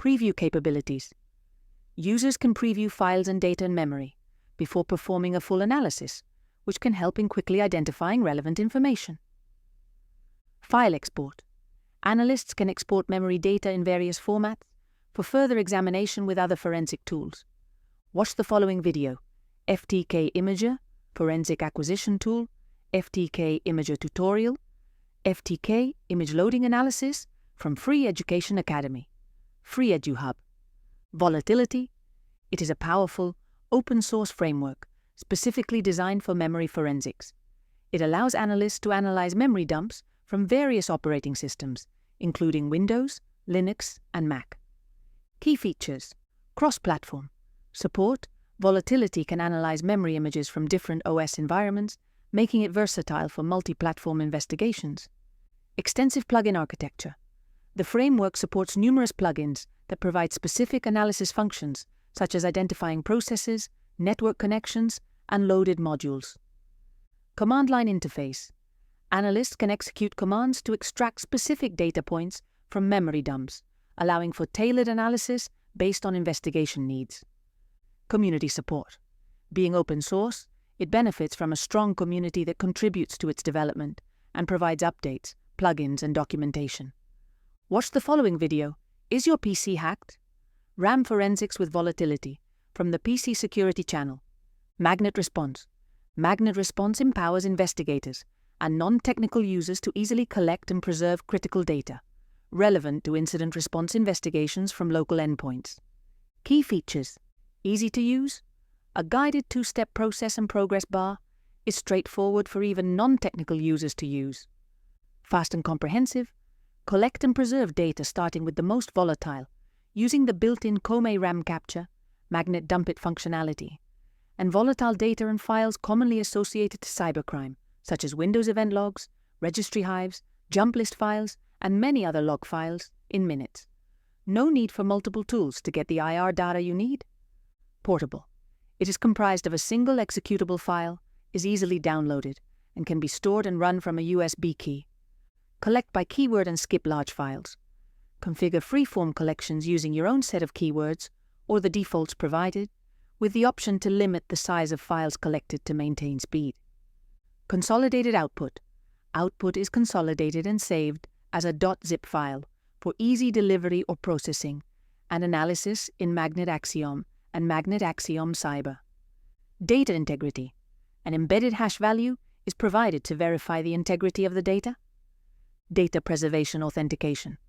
Preview capabilities. Users can preview files and data in memory before performing a full analysis, which can help in quickly identifying relevant information. File export. Analysts can export memory data in various formats for further examination with other forensic tools. Watch the following video: FTK Imager, Forensic Acquisition Tool, FTK Imager Tutorial, FTK Image Loading Analysis from Free Education Academy. Free EduHub. Volatility. It is a powerful, open-source framework specifically designed for memory forensics. It allows analysts to analyze memory dumps from various operating systems, including Windows, Linux, and Mac. Key features: cross-platform support. Volatility can analyze memory images from different OS environments, making it versatile for multi-platform investigations. Extensive plugin architecture. The framework supports numerous plugins that provide specific analysis functions, such as identifying processes, network connections, and loaded modules. Command line interface. Analysts can execute commands to extract specific data points from memory dumps, allowing for tailored analysis based on investigation needs. Community support. Being open source, it benefits from a strong community that contributes to its development and provides updates, plugins, and documentation. Watch the following video: Is your PC hacked? RAM Forensics with Volatility from the PC Security Channel. Magnet Response. Magnet Response empowers investigators and non-technical users to easily collect and preserve critical data, relevant to incident response investigations from local endpoints. Key features: easy to use. A guided two-step process and progress bar is straightforward for even non-technical users to use. Fast and comprehensive. Collect and preserve data starting with the most volatile, using the built-in Kome RAM capture, magnet dump it functionality, and volatile data and files commonly associated to cybercrime, such as Windows event logs, registry hives, jump list files, and many other log files, in minutes. No need for multiple tools to get the IR data you need. Portable. It is comprised of a single executable file, is easily downloaded, and can be stored and run from a USB key. Collect by keyword and skip large files. Configure freeform collections using your own set of keywords or the defaults provided, with the option to limit the size of files collected to maintain speed. Consolidated output. Output is consolidated and saved as a .zip file for easy delivery or processing and analysis in Magnet Axiom and Magnet Axiom Cyber. Data integrity. An embedded hash value is provided to verify the integrity of the data. Data preservation authentication.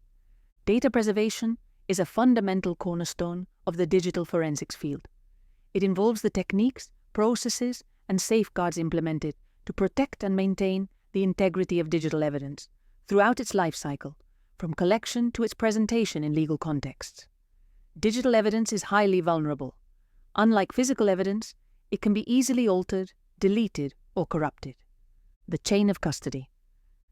Data preservation is a fundamental cornerstone of the digital forensics field. It involves the techniques, processes, and safeguards implemented to protect and maintain the integrity of digital evidence throughout its life cycle, from collection to its presentation in legal contexts. Digital evidence is highly vulnerable. Unlike physical evidence, it can be easily altered, deleted, or corrupted. The chain of custody.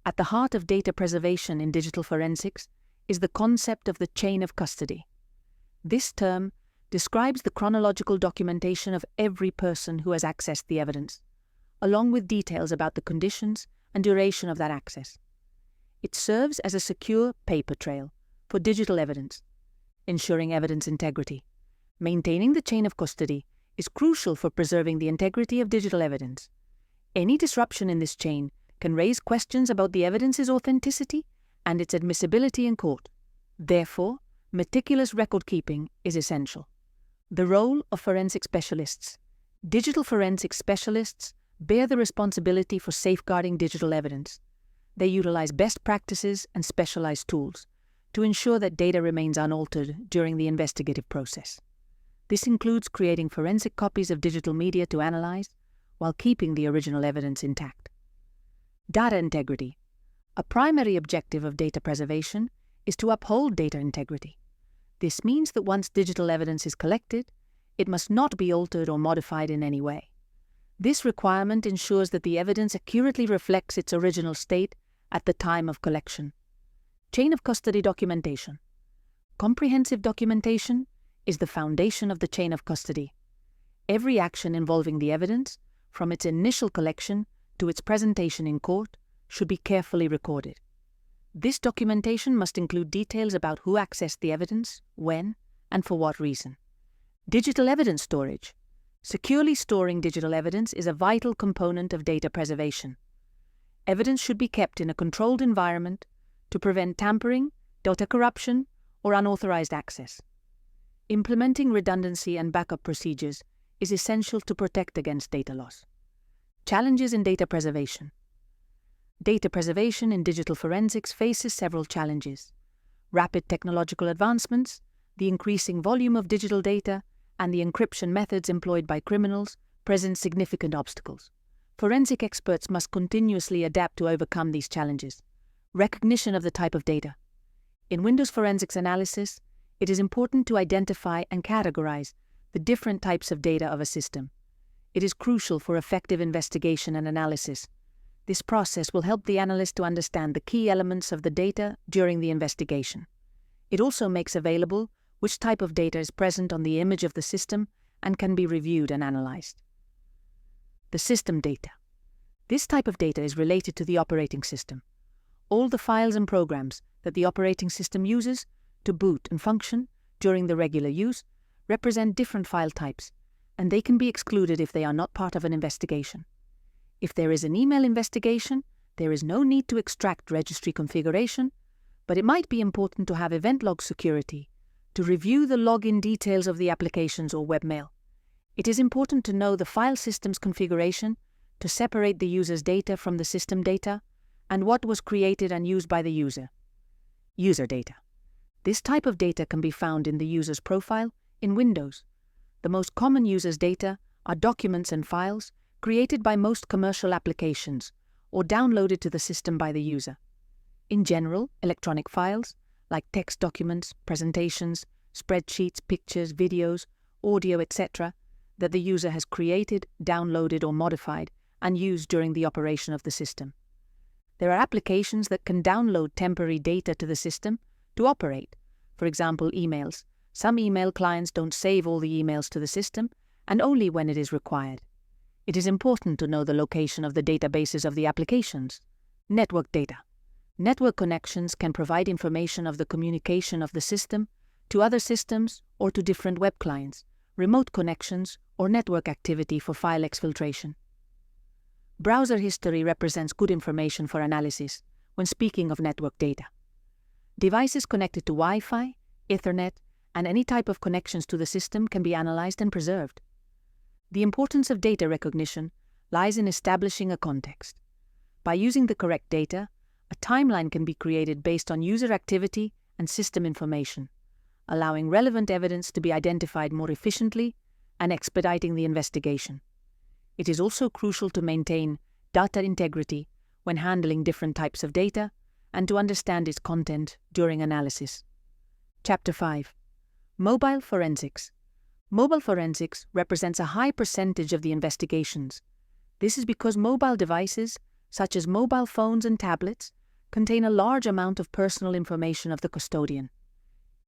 At the heart of data preservation in digital forensics is the concept of the chain of custody. This term describes the chronological documentation of every person who has accessed the evidence, along with details about the conditions and duration of that access. It serves as a secure paper trail for digital evidence, ensuring evidence integrity. Maintaining the chain of custody is crucial for preserving the integrity of digital evidence. Any disruption in this chain can raise questions about the evidence's authenticity and its admissibility in court. Therefore, meticulous record-keeping is essential. The role of forensic specialists. Digital forensic specialists bear the responsibility for safeguarding digital evidence. They utilize best practices and specialized tools to ensure that data remains unaltered during the investigative process. This includes creating forensic copies of digital media to analyze while keeping the original evidence intact. Data integrity. A primary objective of data preservation is to uphold data integrity. This means that once digital evidence is collected, it must not be altered or modified in any way. This requirement ensures that the evidence accurately reflects its original state at the time of collection. Chain of custody documentation. Comprehensive documentation is the foundation of the chain of custody. Every action involving the evidence, from its initial collection to its presentation in court, should be carefully recorded. This documentation must include details about who accessed the evidence, when, and for what reason. Digital evidence storage. Securely storing digital evidence is a vital component of data preservation. Evidence should be kept in a controlled environment to prevent tampering, data corruption, or unauthorized access. Implementing redundancy and backup procedures is essential to protect against data loss. Challenges in data preservation. Data preservation in digital forensics faces several challenges. Rapid technological advancements, the increasing volume of digital data, and the encryption methods employed by criminals present significant obstacles. Forensic experts must continuously adapt to overcome these challenges. Recognition of the type of data. In Windows forensics analysis, it is important to identify and categorize the different types of data of a system. It is crucial for effective investigation and analysis. This process will help the analyst to understand the key elements of the data during the investigation. It also makes available which type of data is present on the image of the system and can be reviewed and analyzed. The system data. This type of data is related to the operating system. All the files and programs that the operating system uses to boot and function during the regular use represent different file types, and they can be excluded if they are not part of an investigation. If there is an email investigation, there is no need to extract registry configuration, but it might be important to have event log security to review the login details of the applications or webmail. It is important to know the file system's configuration to separate the user's data from the system data and what was created and used by the user. User data. This type of data can be found in the user's profile in Windows. The most common user's data are documents and files created by most commercial applications or downloaded to the system by the user. In general, electronic files, like text documents, presentations, spreadsheets, pictures, videos, audio, etc., that the user has created, downloaded, or modified and used during the operation of the system. There are applications that can download temporary data to the system to operate. For example, emails. Some email clients don't save all the emails to the system, and only when it is required. It is important to know the location of the databases of the applications. Network data. Network connections can provide information of the communication of the system to other systems or to different web clients, remote connections, or network activity for file exfiltration. Browser history represents good information for analysis when speaking of network data. Devices connected to Wi-Fi, Ethernet, and any type of connections to the system can be analyzed and preserved. The importance of data recognition lies in establishing a context. By using the correct data, a timeline can be created based on user activity and system information, allowing relevant evidence to be identified more efficiently and expediting the investigation. It is also crucial to maintain data integrity when handling different types of data and to understand its content during analysis. Chapter 5. Mobile forensics. Mobile forensics represents a high percentage of the investigations. This is because mobile devices, such as mobile phones and tablets, contain a large amount of personal information of the custodian.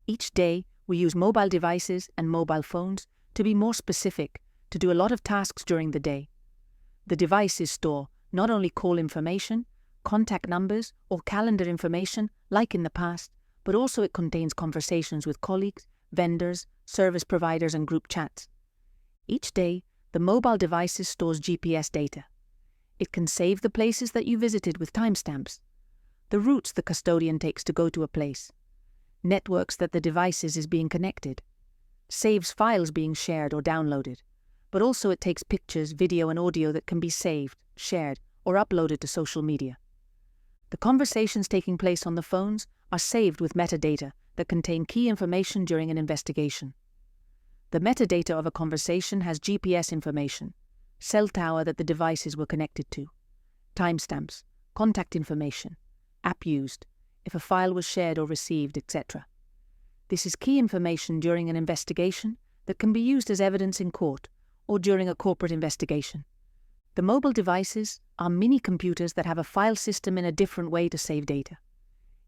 Each day, we use mobile devices and mobile phones to be more specific, to do a lot of tasks during the day. The devices store not only call information, contact numbers, or calendar information like in the past, but also it contains conversations with colleagues, vendors, service providers, and group chats. Each day, the mobile devices stores GPS data. It can save the places that you visited with timestamps, the routes the custodian takes to go to a place, networks that the devices is being connected, saves files being shared or downloaded, but also it takes pictures, video, and audio that can be saved, shared, or uploaded to social media. The conversations taking place on the phones are saved with metadata that contain key information during an investigation. The metadata of a conversation has GPS information, cell tower that the devices were connected to, timestamps, contact information, app used, if a file was shared or received, etc. This is key information during an investigation that can be used as evidence in court or during a corporate investigation. The mobile devices are mini-computers that have a file system in a different way to save data.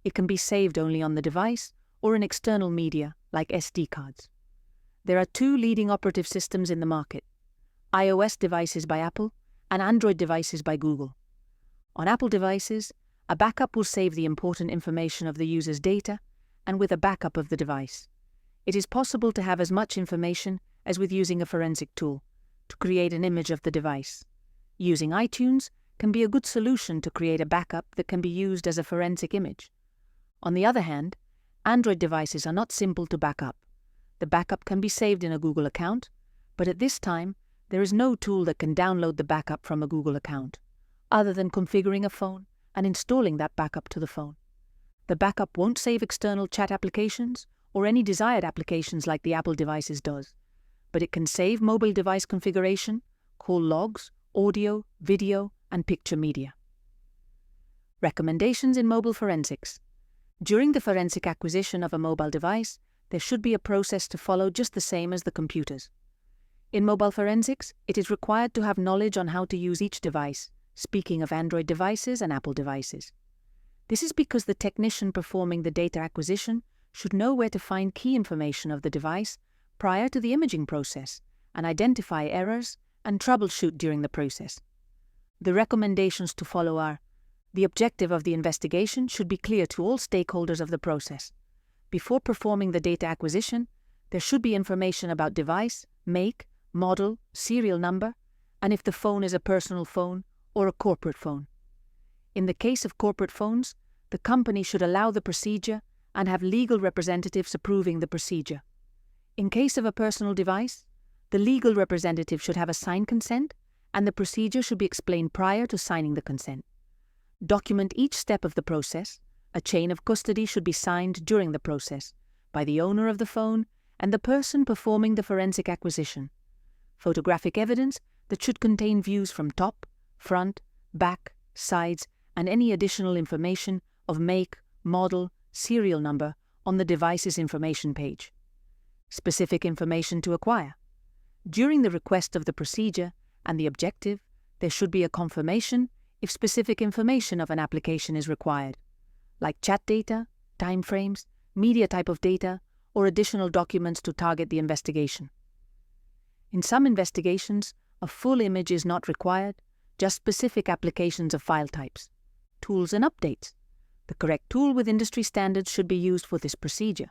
It can be saved only on the device or in external media like SD cards. There are two leading operative systems in the market: iOS devices by Apple and Android devices by Google. On Apple devices, A backup will save the important information of the user's data, and with a backup of the device, it is possible to have as much information as with using a forensic tool to create an image of the device. Using iTunes can be a good solution to create a backup that can be used as a forensic image. On the other hand, Android devices are not simple to back up. The backup can be saved in a Google account, but at this time, there is no tool that can download the backup from a Google account, other than configuring a phone and installing that backup to the phone. The backup won't save external chat applications or any desired applications like the Apple devices does, but it can save mobile device configuration, call logs, audio, video, and picture media. Recommendations in mobile forensics. During the forensic acquisition of a mobile device, there should be a process to follow just the same as the computers. In mobile forensics, it is required to have knowledge on how to use each device, speaking of Android devices and Apple devices. This is because the technician performing the data acquisition should know where to find key information of the device prior to the imaging process and identify errors and troubleshoot during the process. The recommendations to follow are: the objective of the investigation should be clear to all stakeholders of the process. Before performing the data acquisition, there should be information about device, make, model, serial number, and if the phone is a personal phone or a corporate phone. In the case of corporate phones, the company should allow the procedure and have legal representatives approving the procedure. In case of a personal device, the legal representative should have a signed consent, and the procedure should be explained prior to signing the consent. Document each step of the process. A chain of custody should be signed during the process by the owner of the phone and the person performing the forensic acquisition. Photographic evidence that should contain views from top, front, back, sides, and any additional information of make, model, serial number on the device's information page. Specific information to acquire. During the request of the procedure and the objective, there should be a confirmation if specific information of an application is required, like chat data, timeframes, media type of data, or additional documents to target the investigation. In some investigations, a full image is not required, just specific applications of file types. Tools and updates. The correct tool with industry standards should be used for this procedure.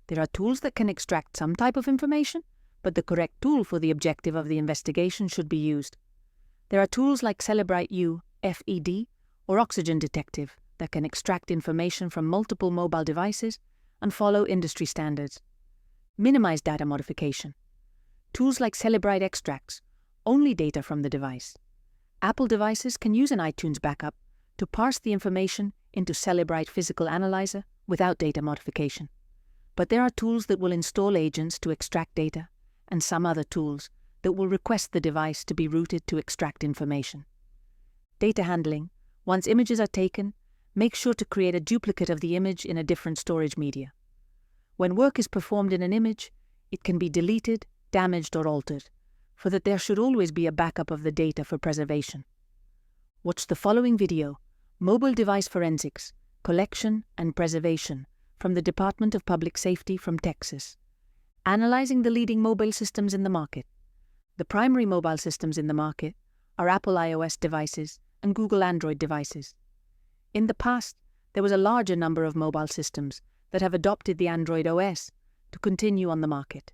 There are tools that can extract some type of information, but the correct tool for the objective of the investigation should be used. There are tools like Celebrite U, FED, or Oxygen Detective that can extract information from multiple mobile devices and follow industry standards. Minimize data modification. Tools like Celebrite extracts only data from the device. Apple devices can use an iTunes backup to parse the information into Celebrite Physical Analyzer without data modification. But there are tools that will install agents to extract data, and some other tools that will request the device to be routed to extract information. Data handling. Once images are taken, make sure to create a duplicate of the image in a different storage media. When work is performed in an image, it can be deleted, damaged, or altered, for that there should always be a backup of the data for preservation. Watch the following video, Mobile Device Forensics, Collection and Preservation, from the Department of Public Safety from Texas, analyzing the leading mobile systems in the market. The primary mobile systems in the market are Apple iOS devices and Google Android devices. In the past, there was a larger number of mobile systems that have adopted the Android OS to continue on the market.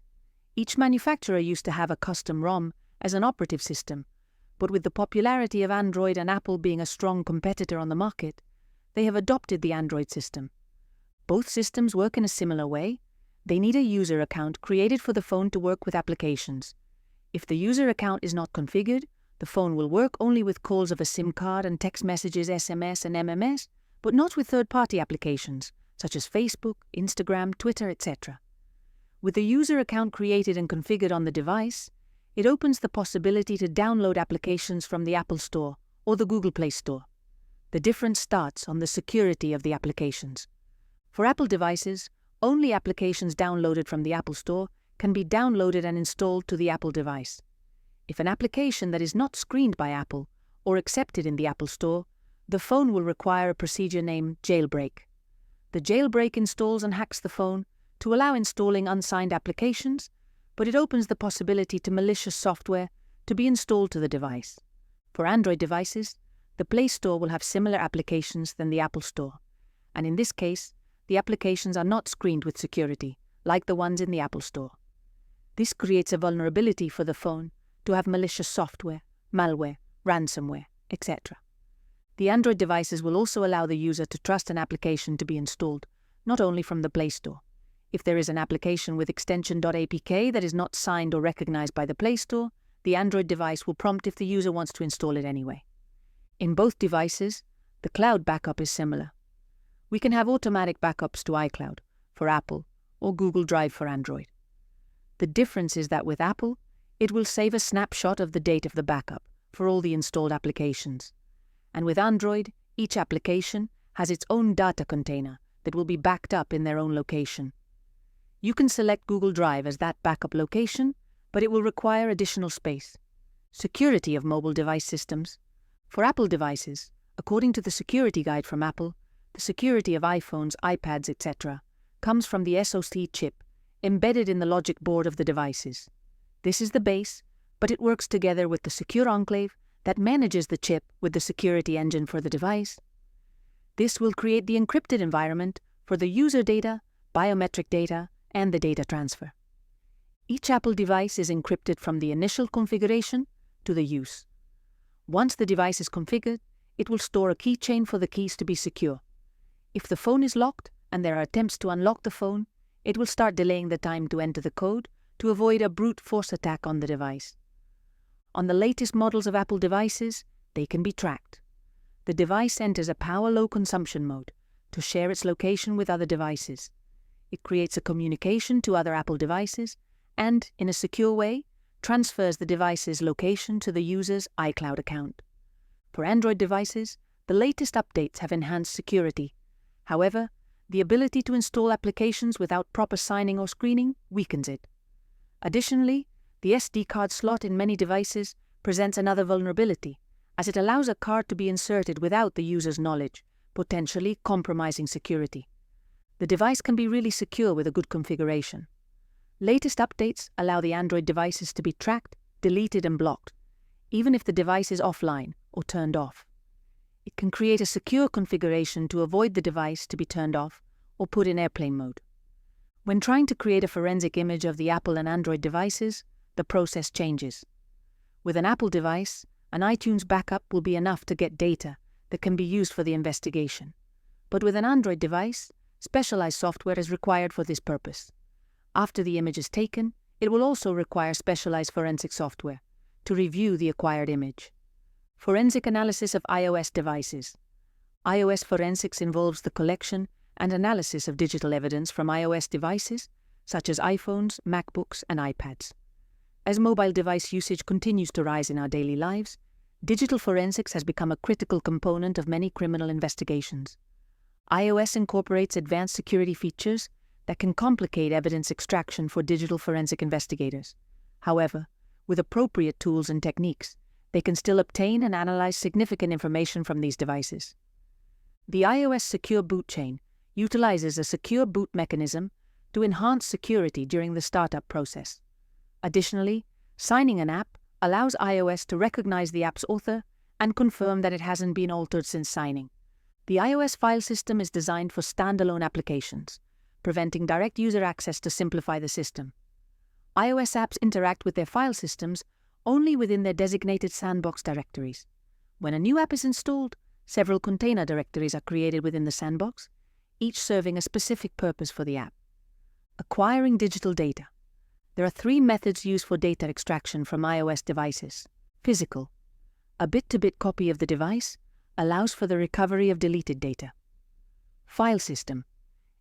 Each manufacturer used to have a custom ROM as an operative system, but with the popularity of Android and Apple being a strong competitor on the market, they have adopted the Android system. Both systems work in a similar way. They need a user account created for the phone to work with applications. If the user account is not configured, the phone will work only with calls of a SIM card and text messages, SMS and MMS, but not with third-party applications, such as Facebook, Instagram, Twitter, etc. With the user account created and configured on the device, it opens the possibility to download applications from the Apple Store or the Google Play Store. The difference starts on the security of the applications. For Apple devices, only applications downloaded from the Apple Store can be downloaded and installed to the Apple device. If an application that is not screened by Apple or accepted in the Apple Store, the phone will require a procedure named jailbreak. The jailbreak installs and hacks the phone to allow installing unsigned applications, but it opens the possibility to malicious software to be installed to the device. For Android devices, The Play Store will have similar applications than the Apple Store, and in this case, the applications are not screened with security, like the ones in the Apple Store. This creates a vulnerability for the phone to have malicious software, malware, ransomware, etc. The Android devices will also allow the user to trust an application to be installed, not only from the Play Store. If there is an application with extension .apk that is not signed or recognized by the Play Store, the Android device will prompt if the user wants to install it anyway. In both devices, the cloud backup is similar. We can have automatic backups to iCloud for Apple or Google Drive for Android. The difference is that with Apple, it will save a snapshot of the date of the backup for all the installed applications. And with Android, each application has its own data container that will be backed up in their own location. You can select Google Drive as that backup location, but it will require additional space. Security of mobile device systems. For Apple devices, according to the security guide from Apple, the security of iPhones, iPads, etc. comes from the SoC chip embedded in the logic board of the devices. This is the base, but it works together with the secure enclave that manages the chip with the security engine for the device. This will create the encrypted environment for the user data, biometric data, and the data transfer. Each Apple device is encrypted from the initial configuration to the use. Once the device is configured, it will store a keychain for the keys to be secure. If the phone is locked and there are attempts to unlock the phone, it will start delaying the time to enter the code to avoid a brute force attack on the device. On the latest models of Apple devices, they can be tracked. The device enters a power low consumption mode to share its location with other devices. It creates a communication to other Apple devices and, in a secure way, transfers the device's location to the user's iCloud account. For Android devices, the latest updates have enhanced security. However, the ability to install applications without proper signing or screening weakens it. Additionally, the SD card slot in many devices presents another vulnerability, as it allows a card to be inserted without the user's knowledge, potentially compromising security. The device can be really secure with a good configuration. Latest updates allow the Android devices to be tracked, deleted, and blocked, even if the device is offline or turned off. It can create a secure configuration to avoid the device to be turned off or put in airplane mode. When trying to create a forensic image of the Apple and Android devices, the process changes. With an Apple device, an iTunes backup will be enough to get data that can be used for the investigation. But with an Android device, specialized software is required for this purpose. After the image is taken, it will also require specialized forensic software to review the acquired image. Forensic analysis of iOS devices. iOS forensics involves the collection and analysis of digital evidence from iOS devices, such as iPhones, MacBooks, and iPads. As mobile device usage continues to rise in our daily lives, digital forensics has become a critical component of many criminal investigations. iOS incorporates advanced security features that can complicate evidence extraction for digital forensic investigators. However, with appropriate tools and techniques, they can still obtain and analyze significant information from these devices. The iOS Secure Boot Chain utilizes a secure boot mechanism to enhance security during the startup process. Additionally, signing an app allows iOS to recognize the app's author and confirm that it hasn't been altered since signing. The iOS file system is designed for standalone applications, preventing direct user access to simplify the system. iOS apps interact with their file systems only within their designated sandbox directories. When a new app is installed, several container directories are created within the sandbox, each serving a specific purpose for the app. Acquiring digital data. There are 3 methods used for data extraction from iOS devices. Physical. A bit-to-bit copy of the device allows for the recovery of deleted data. File system.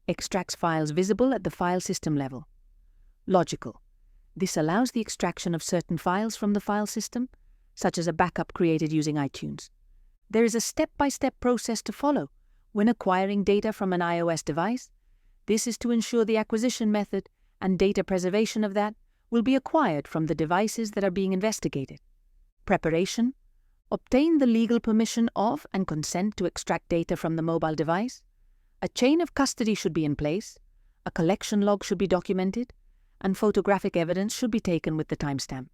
Extracts files visible at the file system level. Logical. This allows the extraction of certain files from the file system, such as a backup created using iTunes. There is a step-by-step process to follow when acquiring data from an iOS device. This is to ensure the acquisition method and data preservation of that will be acquired from the devices that are being investigated. Preparation. Obtain the legal permission of and consent to extract data from the mobile device. A chain of custody should be in place, a collection log should be documented, and photographic evidence should be taken with the timestamp.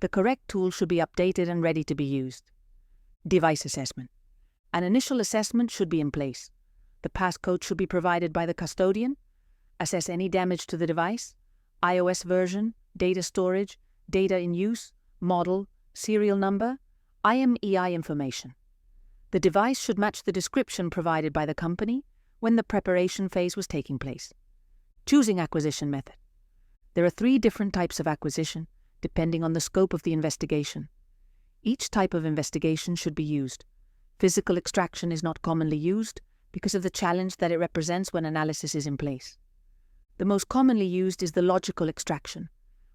The correct tool should be updated and ready to be used. Device assessment. An initial assessment should be in place. The passcode should be provided by the custodian. Assess any damage to the device, iOS version, data storage, data in use, model, serial number, IMEI information. The device should match the description provided by the company when the preparation phase was taking place. Choosing acquisition method. There are 3 different types of acquisition, depending on the scope of the investigation. Each type of investigation should be used. Physical extraction is not commonly used because of the challenge that it represents when analysis is in place. The most commonly used is the logical extraction,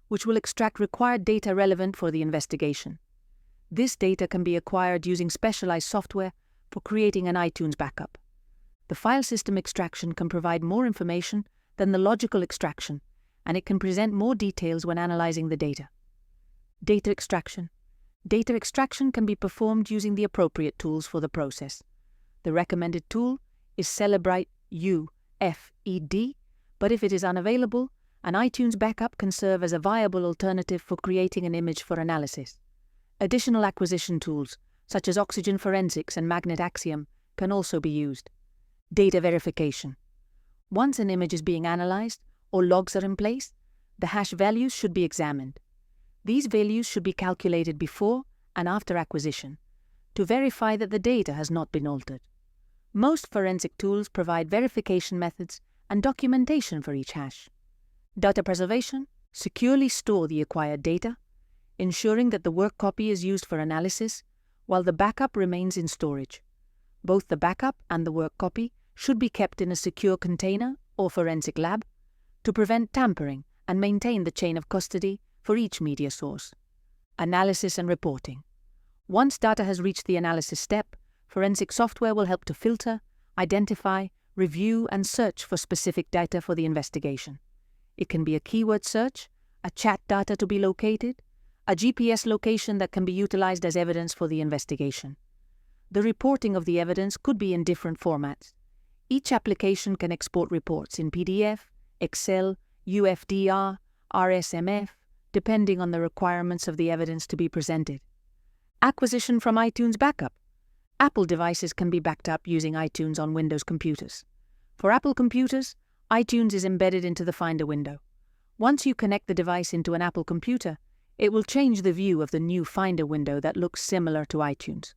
which will extract required data relevant for the investigation. This data can be acquired using specialized software for creating an iTunes backup. The file system extraction can provide more information than the logical extraction, and it can present more details when analyzing the data. Data extraction. Data extraction can be performed using the appropriate tools for the process. The recommended tool is Celebrite UFED, but if it is unavailable, an iTunes backup can serve as a viable alternative for creating an image for analysis. Additional acquisition tools, such as Oxygen Forensics and Magnet Axiom, can also be used. Data verification. Once an image is being analyzed or logs are in place, the hash values should be examined. These values should be calculated before and after acquisition to verify that the data has not been altered. Most forensic tools provide verification methods and documentation for each hash. Data preservation. Securely store the acquired data, ensuring that the work copy is used for analysis while the backup remains in storage. Both the backup and the work copy should be kept in a secure container or forensic lab to prevent tampering and maintain the chain of custody for each media source. Analysis and reporting. Once data has reached the analysis step, forensic software will help to filter, identify, review, and search for specific data for the investigation. It can be a keyword search, a chat data to be located, a GPS location that can be utilized as evidence for the investigation. The reporting of the evidence could be in different formats. Each application can export reports in PDF, Excel, UFDR, RSMF, depending on the requirements of the evidence to be presented. Acquisition from iTunes backup. Apple devices can be backed up using iTunes on Windows computers. For Apple computers, iTunes is embedded into the Finder window. Once you connect the device into an Apple computer, it will change the view of the new Finder window that looks similar to iTunes.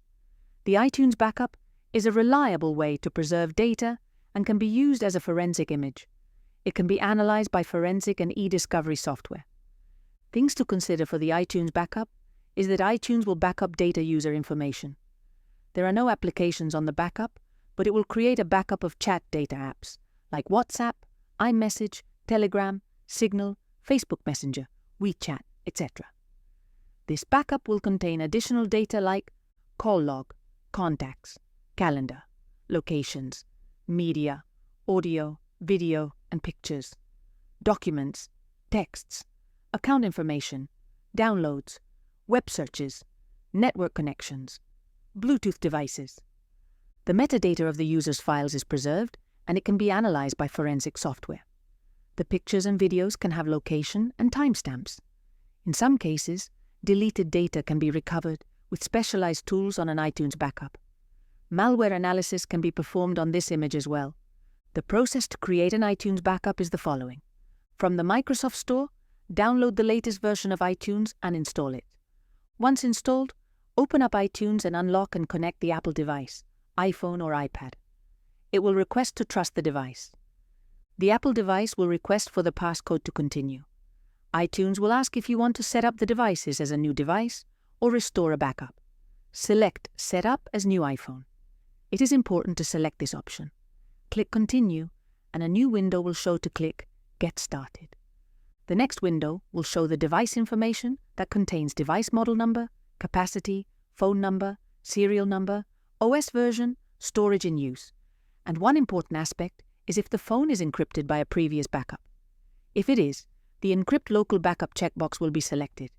The iTunes backup is a reliable way to preserve data and can be used as a forensic image. It can be analyzed by forensic and e-discovery software. Things to consider for the iTunes backup is that iTunes will back up data user information. There are no applications on the backup, but it will create a backup of chat data apps like WhatsApp, iMessage, Telegram, Signal, Facebook Messenger, WeChat, etc. This backup will contain additional data like call log, contacts, calendar, locations, media, audio, video, and pictures, documents, texts, account information, downloads, web searches, network connections, Bluetooth devices. The metadata of the user's files is preserved, and it can be analyzed by forensic software. The pictures and videos can have location and timestamps. In some cases, deleted data can be recovered with specialized tools on an iTunes backup. Malware analysis can be performed on this image as well. The process to create an iTunes backup is the following. From the Microsoft Store, download the latest version of iTunes and install it. Once installed, open up iTunes and unlock and connect the Apple device, iPhone or iPad. It will request to trust the device. The Apple device will request for the passcode to continue. iTunes will ask if you want to set up the devices as a new device or restore a backup. Select Set Up as New iPhone. It is important to select this option. Click Continue, and a new window will show to click Get Started. The next window will show the device information that contains device model number, capacity, phone number, serial number, OS version, storage in use. And one important aspect is if the phone is encrypted by a previous backup. If it is, the Encrypt Local Backup checkbox will be selected.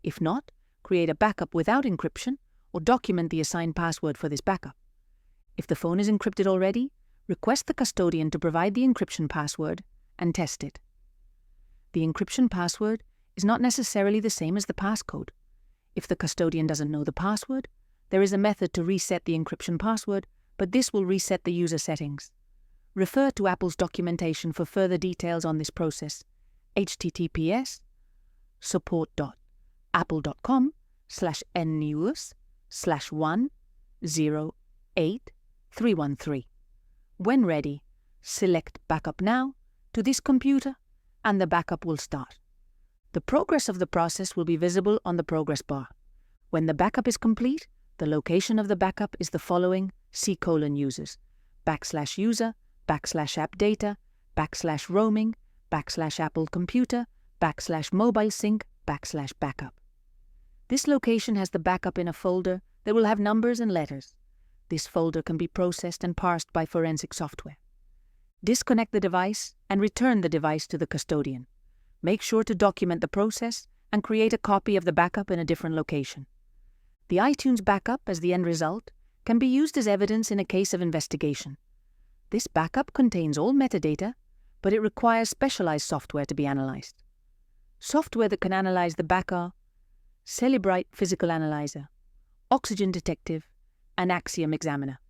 If not, create a backup without encryption or document the assigned password for this backup. If the phone is encrypted already, request the custodian to provide the encryption password and test it. The encryption password is not necessarily the same as the passcode. If the custodian doesn't know the password, There is a method to reset the encryption password, but this will reset the user settings. Refer to Apple's documentation for further details on this process. https://news/108-313. When ready, select Backup Now to this computer and the backup will start. The progress of the process will be visible on the progress bar. When the backup is complete, the location of the backup is the following: C:\users, \user, \appdata, \roaming, \Apple computer, \mobile sync, \backup. This location has the backup in a folder that will have numbers and letters. This folder can be processed and parsed by forensic software. Disconnect the device and return the device to the custodian. Make sure to document the process and create a copy of the backup in a different location. The iTunes backup as the end result can be used as evidence in a case of investigation. This backup contains all metadata, but it requires specialized software to be analyzed. Software that can analyze the backup are Cellebrite Physical Analyzer, Oxygen Detective, and Axiom Examiner.